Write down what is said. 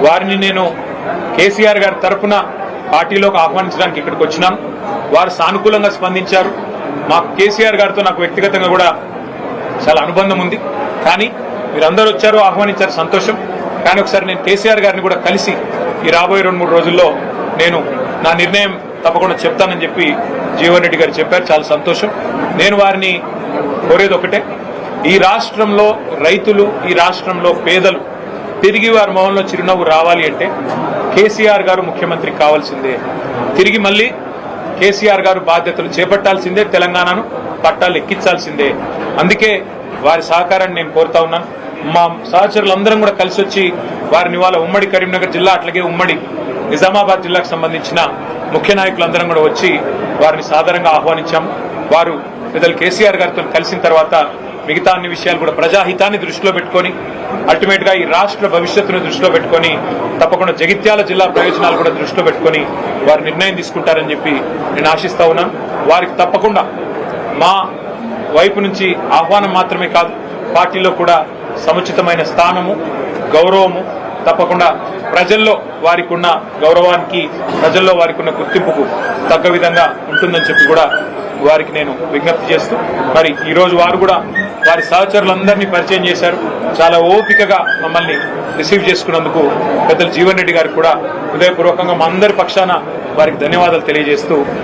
వారిని నేను కేసీఆర్ గారి తరఫున పార్టీలోకి ఆహ్వానించడానికి ఇక్కడికి వచ్చినాను. వారు సానుకూలంగా స్పందించారు. మాకు కేసీఆర్ గారితో నాకు వ్యక్తిగతంగా కూడా చాలా అనుబంధం ఉంది. కానీ మీరందరూ వచ్చారు, ఆహ్వానించారు, సంతోషం. కానీ ఒకసారి నేను కేసీఆర్ గారిని కూడా కలిసి ఈ రాబోయే 2-3 రోజుల్లో నేను నా నిర్ణయం తప్పకుండా చెప్తానని చెప్పి జీవన్ రెడ్డి గారు చెప్పారు. చాలా సంతోషం. నేను వారిని కోరేది ఒకటే, ఈ రాష్ట్రంలో రైతులు, ఈ రాష్ట్రంలో పేదలు తిరిగి వారి మొహంలో చిరునవ్వు రావాలి అంటే కేసీఆర్ గారు ముఖ్యమంత్రి కావాల్సిందే. తిరిగి మళ్ళీ కేసీఆర్ గారు బాధ్యతలు చేపట్టాల్సిందే, తెలంగాణను పట్టాలు ఎక్కించాల్సిందే. అందుకే వారి సహకారాన్ని నేను కోరుతా ఉన్నాను. మా సహచరులందరం కూడా కలిసి వచ్చి వారిని వాళ్ళ ఉమ్మడి కరీంనగర్ జిల్లా, అట్లాగే ఉమ్మడి నిజామాబాద్ జిల్లాకు సంబంధించిన ముఖ్య నాయకులందరం కూడా వచ్చి వారిని సాధారణంగా ఆహ్వానించాము. వారు పెద్దలు కేసీఆర్ గారితో కలిసిన తర్వాత మిగతా అన్ని విషయాలు కూడా ప్రజాహితాన్ని దృష్టిలో పెట్టుకొని, అల్టిమేట్ గా ఈ రాష్ట్ర భవిష్యత్తును దృష్టిలో పెట్టుకొని, తప్పకుండా జగిత్యాల జిల్లా ప్రయోజనాలు కూడా దృష్టిలో పెట్టుకొని వారు నిర్ణయం తీసుకుంటారని చెప్పి నేను ఆశిస్తా ఉన్నాను. వారికి తప్పకుండా మా వైపు నుంచి ఆహ్వానం మాత్రమే కాదు, పార్టీలో కూడా సముచితమైన స్థానము, గౌరవము, తప్పకుండా ప్రజల్లో వారికి ఉన్న గౌరవానికి, ప్రజల్లో వారికి ఉన్న గుర్తింపుకు తగ్గ విధంగా ఉంటుందని చెప్పి కూడా వారికి నేను విజ్ఞప్తి చేస్తూ, మరి ఈరోజు వారు కూడా వారి సహచరులందరినీ పరిచయం చేశారు. చాలా ఓపికగా మమ్మల్ని రిసీవ్ చేసుకున్నందుకు పెద్దలు జీవన్ రెడ్డి గారికి కూడా హృదయపూర్వకంగా మా అందరి పక్షాన వారికి ధన్యవాదాలు తెలియజేస్తూ